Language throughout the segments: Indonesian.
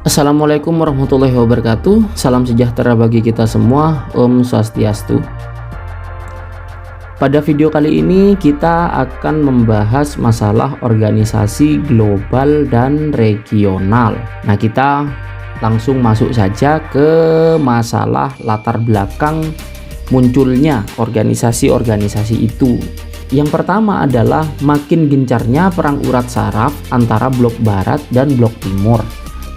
Assalamualaikum warahmatullahi wabarakatuh. Salam sejahtera bagi kita semua. Om Swastiastu. Pada video kali ini kita akan membahas masalah organisasi global dan regional. Nah, kita langsung masuk saja ke masalah latar belakang munculnya organisasi-organisasi itu. Yang pertama adalah makin gencarnya perang urat saraf antara blok barat dan blok timur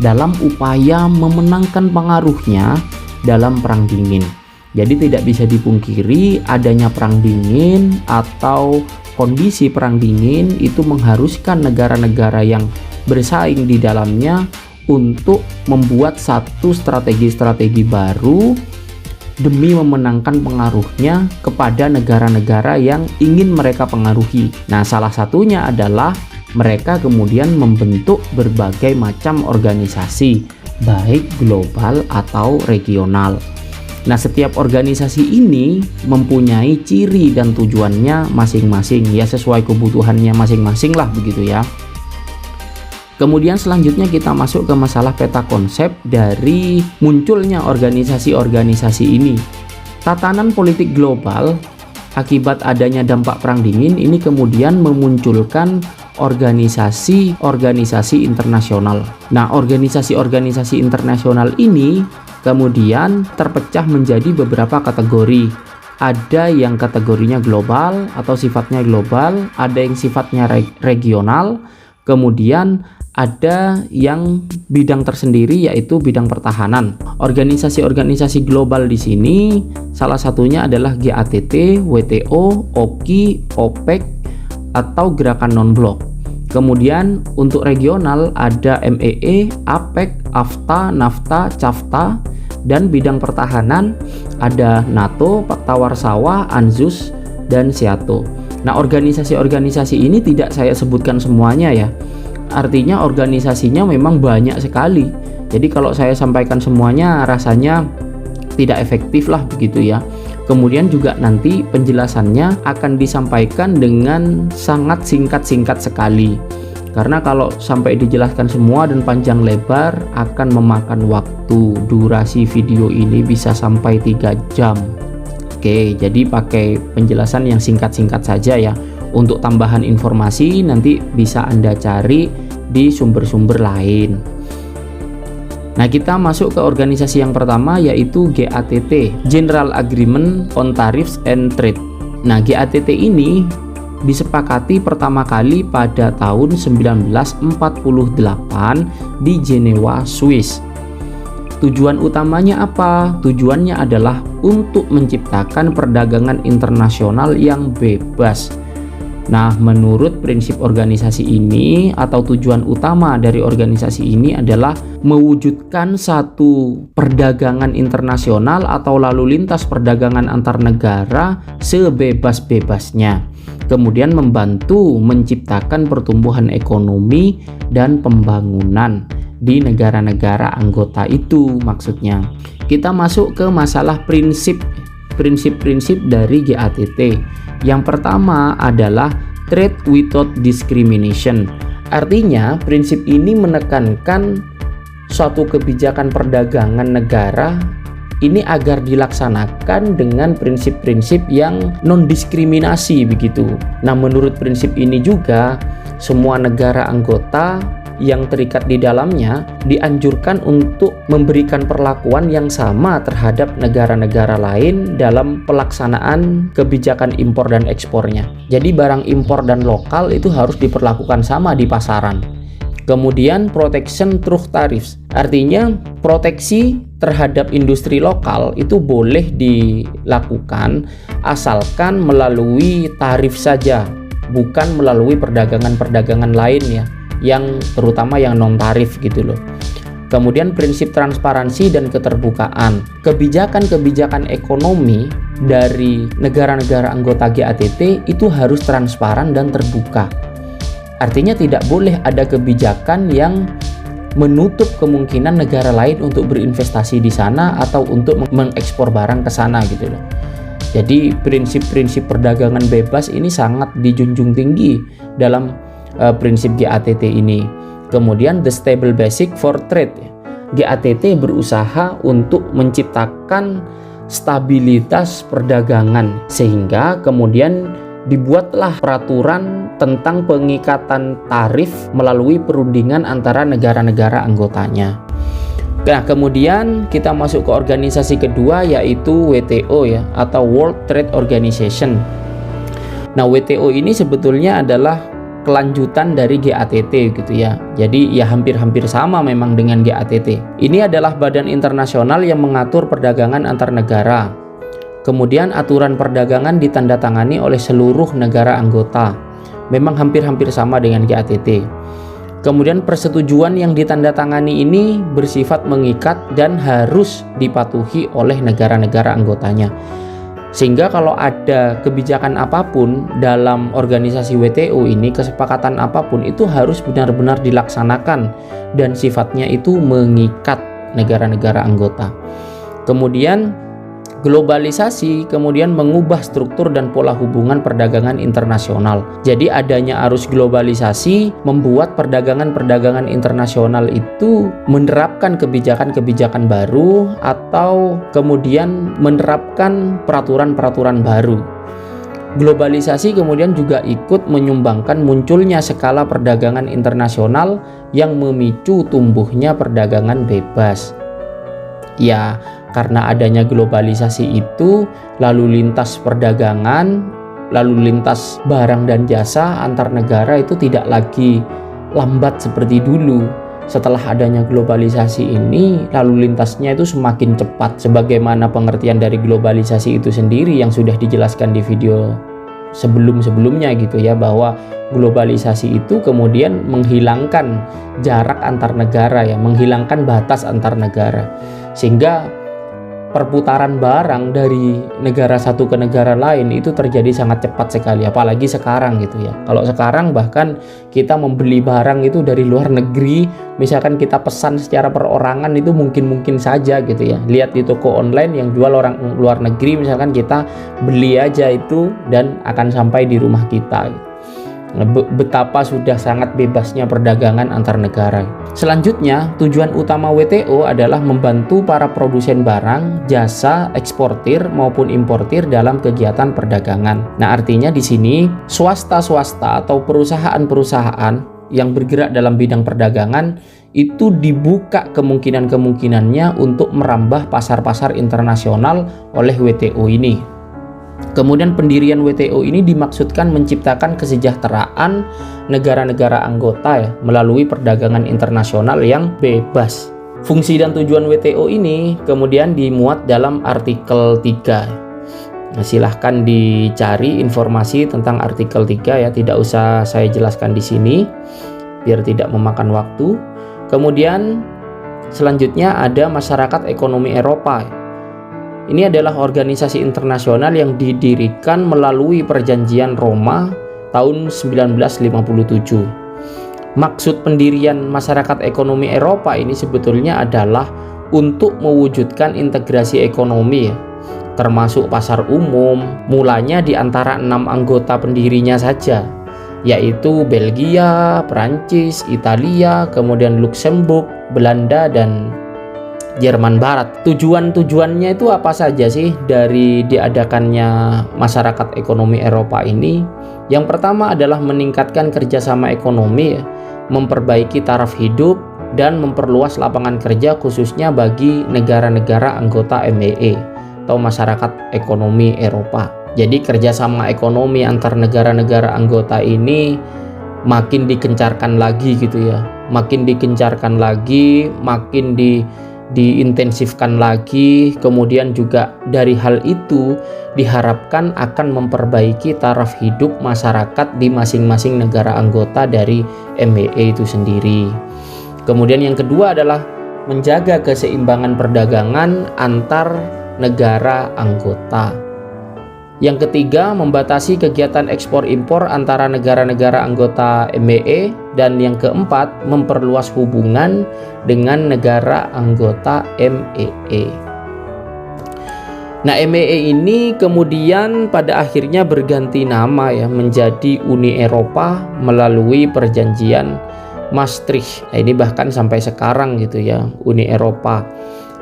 dalam upaya memenangkan pengaruhnya dalam perang dingin. Jadi tidak bisa dipungkiri adanya perang dingin atau kondisi perang dingin itu mengharuskan negara-negara yang bersaing di dalamnya untuk membuat satu strategi-strategi baru demi memenangkan pengaruhnya kepada negara-negara yang ingin mereka pengaruhi. Nah, salah satunya adalah mereka kemudian membentuk berbagai macam organisasi, baik global atau regional. Nah, setiap organisasi ini mempunyai ciri dan tujuannya masing-masing, ya sesuai kebutuhannya masing-masing lah begitu ya. Kemudian selanjutnya kita masuk ke masalah peta konsep dari munculnya organisasi-organisasi ini. Tatanan politik global akibat adanya dampak perang dingin ini kemudian memunculkan organisasi-organisasi internasional. Nah, organisasi-organisasi internasional ini kemudian terpecah menjadi beberapa kategori. Ada yang kategorinya global atau sifatnya global, ada yang sifatnya regional, kemudian ada yang bidang tersendiri yaitu bidang pertahanan. Organisasi-organisasi global di sini salah satunya adalah GATT, WTO, OKI, OPEC atau gerakan non-blok. Kemudian untuk regional ada MEE, APEC, AFTA, NAFTA, CAFTA, dan bidang pertahanan ada NATO, Pakta Warsawa, ANZUS, dan SEATO. Nah, organisasi-organisasi ini tidak saya sebutkan semuanya ya. Artinya organisasinya memang banyak sekali. Jadi kalau saya sampaikan semuanya rasanya tidak efektif lah begitu ya. Kemudian juga nanti penjelasannya akan disampaikan dengan sangat singkat-singkat sekali. Karena kalau sampai dijelaskan semua dan panjang lebar akan memakan waktu. Durasi video ini bisa sampai 3 jam. Oke, jadi pakai penjelasan yang singkat-singkat saja ya. Untuk tambahan informasi nanti bisa Anda cari di sumber-sumber lain. Nah, kita masuk ke organisasi yang pertama yaitu GATT, General Agreement on Tariffs and Trade. Nah, GATT ini disepakati pertama kali pada tahun 1948 di Jenewa, Swiss. Tujuan utamanya apa? Tujuannya adalah untuk menciptakan perdagangan internasional yang bebas. Nah, menurut prinsip organisasi ini atau tujuan utama dari organisasi ini adalah mewujudkan satu perdagangan internasional atau lalu lintas perdagangan antar negara sebebas-bebasnya. Kemudian membantu menciptakan pertumbuhan ekonomi dan pembangunan di negara-negara anggota itu maksudnya. Kita masuk ke masalah prinsip-prinsip dari GATT. Yang pertama adalah Trade Without Discrimination. Artinya, prinsip ini menekankan suatu kebijakan perdagangan negara ini agar dilaksanakan dengan prinsip-prinsip yang non-diskriminasi begitu. Nah, menurut prinsip ini juga semua negara anggota yang terikat di dalamnya dianjurkan untuk memberikan perlakuan yang sama terhadap negara-negara lain dalam pelaksanaan kebijakan impor dan ekspornya. Jadi barang impor dan lokal itu harus diperlakukan sama di pasaran. Kemudian protection through tariffs, artinya proteksi terhadap industri lokal itu boleh dilakukan asalkan melalui tarif saja, bukan melalui perdagangan-perdagangan lain ya, yang terutama yang non tarif gitu loh. Kemudian prinsip transparansi dan keterbukaan. Kebijakan-kebijakan ekonomi dari negara-negara anggota GATT itu harus transparan dan terbuka. Artinya tidak boleh ada kebijakan yang menutup kemungkinan negara lain untuk berinvestasi di sana atau untuk mengekspor barang ke sana gitu loh. Jadi prinsip-prinsip perdagangan bebas ini sangat dijunjung tinggi dalam prinsip GATT ini. Kemudian the stable basic for trade, GATT berusaha untuk menciptakan stabilitas perdagangan, sehingga kemudian dibuatlah peraturan tentang pengikatan tarif melalui perundingan antara negara-negara anggotanya. Nah, kemudian kita masuk ke organisasi kedua, yaitu WTO ya, atau World Trade Organization. Nah, WTO ini sebetulnya adalah kelanjutan dari GATT gitu ya. Jadi ya hampir-hampir sama memang dengan GATT. Ini adalah badan internasional yang mengatur perdagangan antar negara. Kemudian aturan perdagangan ditandatangani oleh seluruh negara anggota. Memang hampir-hampir sama dengan GATT. Kemudian persetujuan yang ditandatangani ini bersifat mengikat dan harus dipatuhi oleh negara-negara anggotanya. Sehingga kalau ada kebijakan apapun dalam organisasi WTO ini, kesepakatan apapun itu harus benar-benar dilaksanakan dan sifatnya itu mengikat negara-negara anggota. Kemudian globalisasi kemudian mengubah struktur dan pola hubungan perdagangan internasional. Jadi adanya arus globalisasi membuat perdagangan internasional itu menerapkan kebijakan-kebijakan baru atau kemudian menerapkan peraturan-peraturan baru. Globalisasi kemudian juga ikut menyumbangkan munculnya skala perdagangan internasional yang memicu tumbuhnya perdagangan bebas. Ya, karena adanya globalisasi itu, lalu lintas perdagangan, lalu lintas barang dan jasa antar negara itu tidak lagi lambat seperti dulu. Setelah adanya globalisasi ini, lalu lintasnya itu semakin cepat. Sebagaimana pengertian dari globalisasi itu sendiri yang sudah dijelaskan di video sebelum-sebelumnya gitu ya, bahwa globalisasi itu kemudian menghilangkan jarak antar negara ya, menghilangkan batas antar negara, sehingga perputaran barang dari negara satu ke negara lain itu terjadi sangat cepat sekali, apalagi sekarang gitu ya. Kalau sekarang bahkan kita membeli barang itu dari luar negeri, misalkan kita pesan secara perorangan itu mungkin saja gitu ya. Lihat di toko online yang jual orang luar negeri, misalkan kita beli aja itu dan akan sampai di rumah kita. Betapa sudah sangat bebasnya perdagangan antar negara. Selanjutnya, tujuan utama WTO adalah membantu para produsen barang, jasa, eksportir maupun importir dalam kegiatan perdagangan. Nah, artinya di sini swasta-swasta atau perusahaan-perusahaan yang bergerak dalam bidang perdagangan itu dibuka kemungkinan-kemungkinannya untuk merambah pasar-pasar internasional oleh WTO ini. Kemudian pendirian WTO ini dimaksudkan menciptakan kesejahteraan negara-negara anggota ya, melalui perdagangan internasional yang bebas. Fungsi dan tujuan WTO ini kemudian dimuat dalam artikel 3. Nah, silahkan dicari informasi tentang artikel 3 ya, tidak usah saya jelaskan di sini biar tidak memakan waktu. Kemudian selanjutnya ada Masyarakat Ekonomi Eropa. Ini adalah organisasi internasional yang didirikan melalui Perjanjian Roma tahun 1957. Maksud pendirian Masyarakat Ekonomi Eropa ini sebetulnya adalah untuk mewujudkan integrasi ekonomi, termasuk pasar umum, mulanya di antara 6 anggota pendirinya saja, yaitu Belgia, Prancis, Italia, kemudian Luxembourg, Belanda, dan Jerman Barat. Tujuannya itu apa saja sih dari diadakannya Masyarakat Ekonomi Eropa ini? Yang pertama adalah meningkatkan kerjasama ekonomi, memperbaiki taraf hidup, dan memperluas lapangan kerja khususnya bagi negara-negara anggota MEE atau Masyarakat Ekonomi Eropa. Jadi kerjasama ekonomi antar negara-negara anggota ini makin dikencarkan lagi gitu ya, makin dikencarkan lagi, makin diintensifkan lagi. Kemudian juga dari hal itu diharapkan akan memperbaiki taraf hidup masyarakat di masing-masing negara anggota dari MEE itu sendiri. Kemudian yang kedua adalah menjaga keseimbangan perdagangan antar negara anggota. Yang ketiga, membatasi kegiatan ekspor impor antara negara-negara anggota MEE. Dan yang keempat, memperluas hubungan dengan negara anggota MEE. Nah, MEE ini kemudian pada akhirnya berganti nama ya, menjadi Uni Eropa melalui perjanjian Maastricht. Nah, ini bahkan sampai sekarang gitu ya, Uni Eropa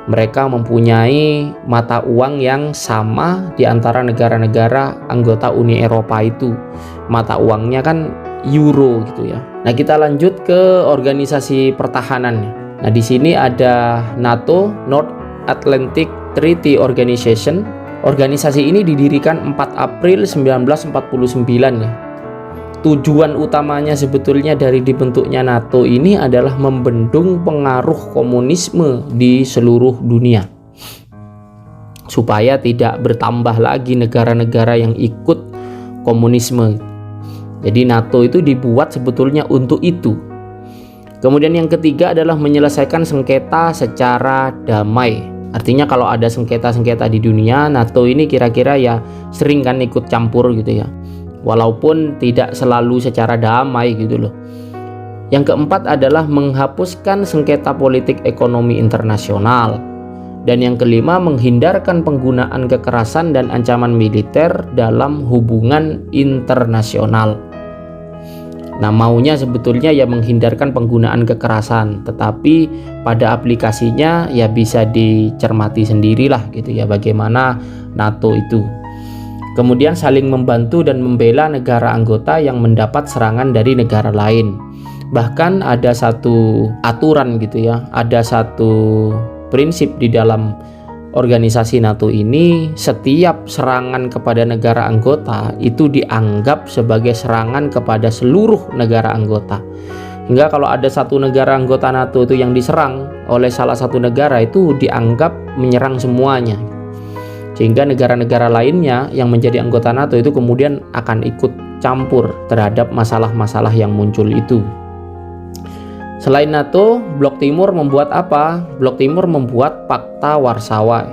mereka mempunyai mata uang yang sama di antara negara-negara anggota Uni Eropa itu. Mata uangnya kan euro gitu ya. Nah, kita lanjut ke organisasi pertahanan. Nah, di sini ada NATO, North Atlantic Treaty Organization. Organisasi ini didirikan 4 April 1949 ya. Tujuan utamanya sebetulnya dari dibentuknya NATO ini adalah membendung pengaruh komunisme di seluruh dunia, supaya tidak bertambah lagi negara-negara yang ikut komunisme. Jadi NATO itu dibuat sebetulnya untuk itu. Kemudian yang ketiga adalah menyelesaikan sengketa secara damai. Artinya kalau ada sengketa-sengketa di dunia, NATO ini kira-kira ya sering kan ikut campur gitu ya, walaupun tidak selalu secara damai gitu loh. Yang keempat adalah menghapuskan sengketa politik ekonomi internasional. Dan yang kelima, menghindarkan penggunaan kekerasan dan ancaman militer dalam hubungan internasional. Nah, maunya sebetulnya ya menghindarkan penggunaan kekerasan, tetapi pada aplikasinya ya bisa dicermati sendirilah gitu ya bagaimana NATO itu. Kemudian saling membantu dan membela negara anggota yang mendapat serangan dari negara lain. Bahkan ada satu aturan gitu ya, ada satu prinsip di dalam organisasi NATO ini, setiap serangan kepada negara anggota itu dianggap sebagai serangan kepada seluruh negara anggota. Hingga kalau ada satu negara anggota NATO itu yang diserang oleh salah satu negara, itu dianggap menyerang semuanya. Sehingga negara-negara lainnya yang menjadi anggota NATO itu kemudian akan ikut campur terhadap masalah-masalah yang muncul itu. Selain NATO, Blok Timur membuat apa? Blok Timur membuat Pakta Warsawa.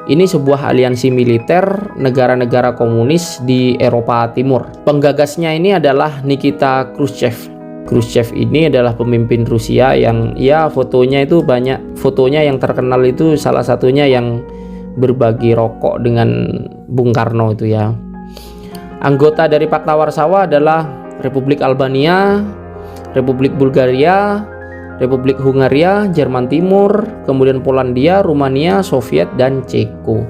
Ini sebuah aliansi militer negara-negara komunis di Eropa Timur. Penggagasnya ini adalah Nikita Khrushchev. Khrushchev ini adalah pemimpin Rusia yang ya fotonya itu banyak. Fotonya yang terkenal itu salah satunya yang berbagi rokok dengan Bung Karno itu ya. Anggota dari Pakta Warsawa adalah Republik Albania, Republik Bulgaria, Republik Hungaria, Jerman Timur, kemudian Polandia, Rumania, Soviet, dan Ceko.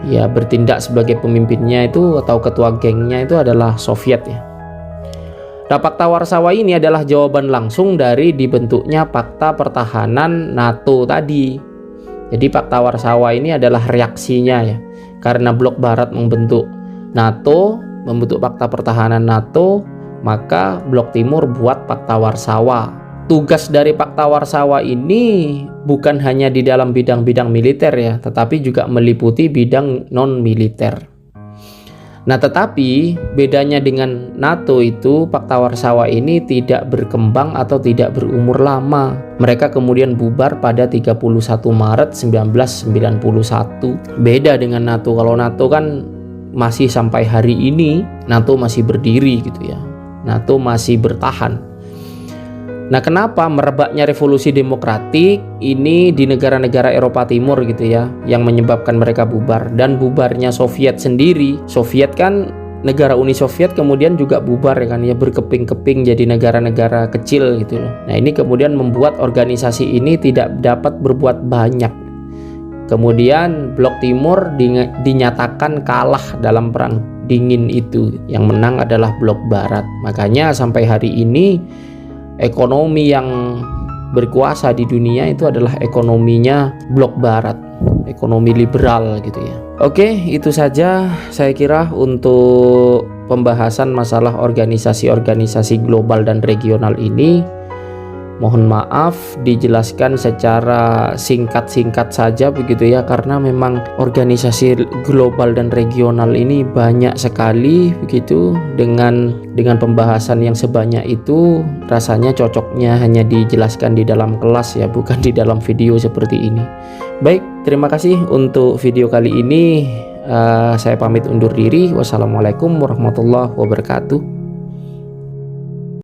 Ya, bertindak sebagai pemimpinnya itu atau ketua gengnya itu adalah Soviet ya. Nah, Pakta Warsawa ini adalah jawaban langsung dari dibentuknya Pakta Pertahanan NATO tadi. Jadi Pakta Warsawa ini adalah reaksinya ya. Karena blok barat membentuk NATO, membentuk Pakta Pertahanan NATO, maka Blok Timur buat Pakta Warsawa. Tugas dari Pakta Warsawa ini bukan hanya di dalam bidang-bidang militer ya, tetapi juga meliputi bidang non-militer. Nah, tetapi bedanya dengan NATO itu, Pakta Warsawa ini tidak berkembang atau tidak berumur lama. Mereka kemudian bubar pada 31 Maret 1991. Beda dengan NATO. Kalau NATO kan masih sampai hari ini, NATO masih berdiri gitu ya. NATO masih bertahan. Nah, kenapa merebaknya revolusi demokratik ini di negara-negara Eropa Timur gitu ya, yang menyebabkan mereka bubar, dan bubarnya Soviet sendiri. Soviet kan negara Uni Soviet kemudian juga bubar ya kan ya, berkeping-keping jadi negara-negara kecil gitu loh. Nah, ini kemudian membuat organisasi ini tidak dapat berbuat banyak. Kemudian Blok Timur dinyatakan kalah dalam perang dingin itu. Yang menang adalah Blok Barat. Makanya sampai hari ini ekonomi yang berkuasa di dunia itu adalah ekonominya Blok Barat, ekonomi liberal gitu ya. Oke, itu saja saya kira untuk pembahasan masalah organisasi-organisasi global dan regional ini. Mohon maaf dijelaskan secara singkat-singkat saja begitu ya, karena memang organisasi global dan regional ini banyak sekali begitu. Dengan pembahasan yang sebanyak itu, rasanya cocoknya hanya dijelaskan di dalam kelas ya, bukan di dalam video seperti ini. Baik, terima kasih untuk video kali ini. Saya pamit undur diri. Wassalamualaikum warahmatullahi wabarakatuh.